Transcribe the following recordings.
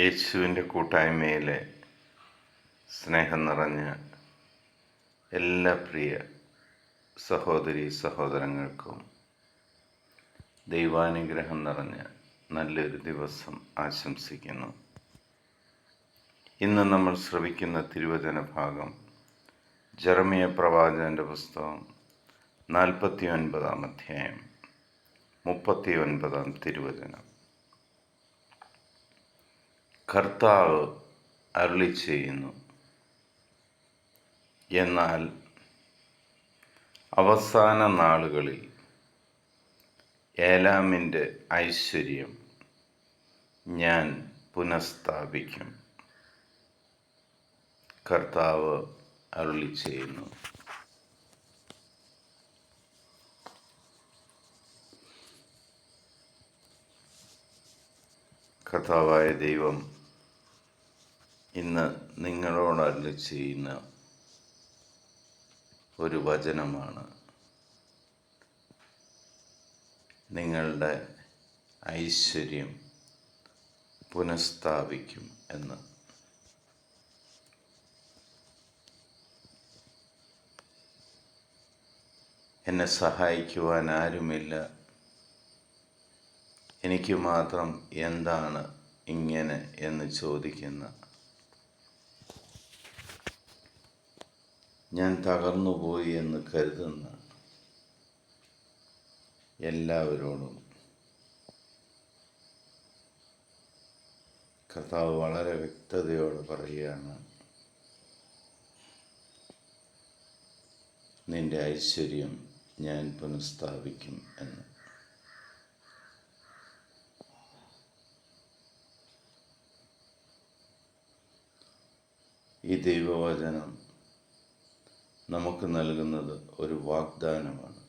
യേശുവിൻ്റെ കൂട്ടായ്മയിലെ സ്നേഹം നിറഞ്ഞ എല്ലാ പ്രിയ സഹോദരി സഹോദരങ്ങൾക്കും ദൈവാനുഗ്രഹം നിറഞ്ഞ നല്ലൊരു ദിവസം ആശംസിക്കുന്നു. ഇന്ന് നമ്മൾ ശ്രവിക്കുന്ന തിരുവചന ഭാഗം ജെറമ്യ പ്രവാചകൻ്റെ പുസ്തകം 49 അധ്യായം 39 തിരുവചനം. കർത്താവ് അരുളിച്ചെയ്യുന്നു, എന്നാൽ അവസാന നാളുകളിൽ ഏലാമിൻ്റെ ഐശ്വര്യം ഞാൻ പുനഃസ്ഥാപിക്കും. കർത്താവ് അരുളിച്ചെയ്യുന്നു. കർത്താവായ ദൈവം ഇന്ന് നിങ്ങളോട് അരുളിച്ചെയ്യുന്ന ഒരു വചനമാണ്. നിങ്ങളുടെ ഐശ്വര്യം പുനഃസ്ഥാപിക്കും എന്ന്. എന്നെ സഹായിക്കുവാൻ ആരുമില്ല, എനിക്ക് മാത്രം എന്താണ് ഇങ്ങനെ എന്ന് ചോദിക്കുന്ന, ഞാൻ തകർന്നുപോയി എന്ന് കരുതുന്ന എല്ലാവരോടും കർത്താവ് വളരെ വ്യക്തതയോടെ പറയുകയാണ്, നിന്റെ ഐശ്വര്യം ഞാൻ പുനഃസ്ഥാപിക്കും എന്ന്. ഈ ദൈവവചനം നമുക്ക് നൽകുന്നത് ഒരു വാഗ്ദാനമാണ്.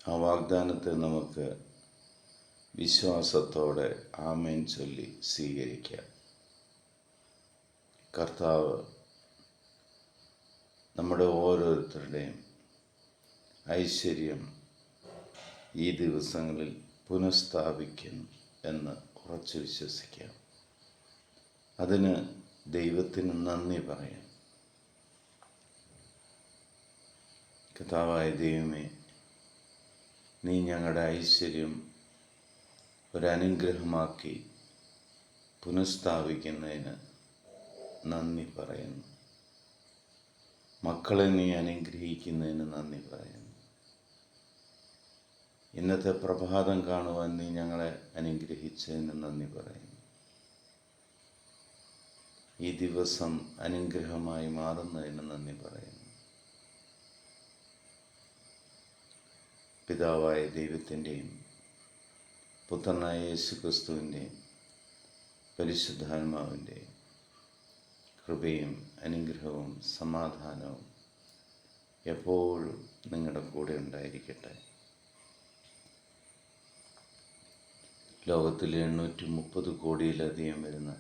ആ വാഗ്ദാനത്തെ നമുക്ക് വിശ്വാസത്തോടെ ആമേൻ ചൊല്ലി സ്വീകരിക്കാം. കർത്താവ് നമ്മുടെ ഓരോരുത്തരുടെയും ഐശ്വര്യം ഈ ദിവസങ്ങളിൽ പുനഃസ്ഥാപിക്കും എന്ന് ഉറച്ചു വിശ്വസിക്കാം. അതിന് ദൈവത്തിന് നന്ദി പറയാം. കർത്താവായ ദൈവമേ, നീ ഞങ്ങളുടെ ഐശ്വര്യം ഒരനുഗ്രഹമാക്കി പുനഃസ്ഥാപിക്കുന്നതിന് നന്ദി പറയുന്നു. മക്കളെ നീ അനുഗ്രഹിക്കുന്നതിന് നന്ദി പറയുന്നു. ഇന്നത്തെ പ്രഭാതം കാണുവാൻ നീ ഞങ്ങളെ അനുഗ്രഹിച്ചതിന് നന്ദി പറയുന്നു. ഈ ദിവസം അനുഗ്രഹമായി മാറുന്നതിന് നന്ദി പറയുന്നു. പിതാവായ ദൈവത്തിൻ്റെയും പുത്രനായ യേശുക്രിസ്തുവിൻ്റെയും പരിശുദ്ധാത്മാവിൻ്റെയും കൃപയും അനുഗ്രഹവും സമാധാനവും എപ്പോഴും നിങ്ങളുടെ കൂടെ ഉണ്ടായിരിക്കട്ടെ. ലോകത്തിലെ 830 കോടിയിലധികം വരുന്ന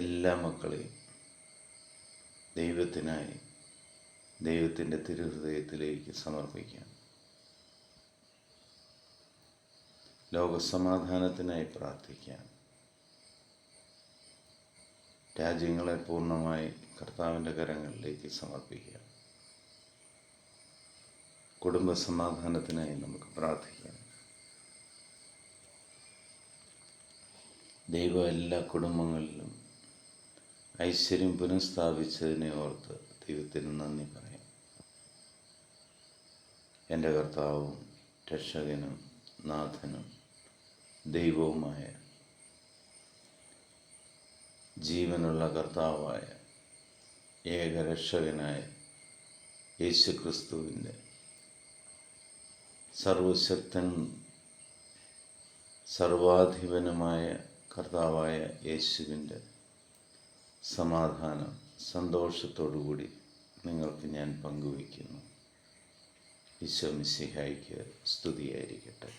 എല്ലാ മക്കളെയും ദൈവത്തിനായി ദൈവത്തിൻ്റെ തിരുഹൃദയത്തിലേക്ക് സമർപ്പിക്കാം. ലോകസമാധാനത്തിനായി പ്രാർത്ഥിക്കാം. രാജ്യങ്ങളെ പൂർണ്ണമായി കർത്താവിൻ്റെ കരങ്ങളിലേക്ക് സമർപ്പിക്കാം. കുടുംബസമാധാനത്തിനായി നമുക്ക് പ്രാർത്ഥിക്കാം. ദൈവം എല്ലാ കുടുംബങ്ങളിലും ഐശ്വര്യം പുനഃസ്ഥാപിച്ചതിനെ ഓർത്ത് ദൈവത്തിന് നന്ദി പറയാം. എൻ്റെ കർത്താവും രക്ഷകനും നാഥനും ദൈവവുമായ ജീവനുള്ള കർത്താവായ ഏകരക്ഷകനായ യേശുക്രിസ്തുവിൻ്റെ സർവശക്തൻ സർവാധിപനുമായ കർത്താവായ യേശുവിൻ്റെ സമാധാനം സന്തോഷത്തോടുകൂടി നിങ്ങൾക്ക് ഞാൻ പങ്കുവയ്ക്കുന്നു. ഈശോ മിശിഹായ്ക്ക് സ്തുതിയായിരിക്കട്ടെ.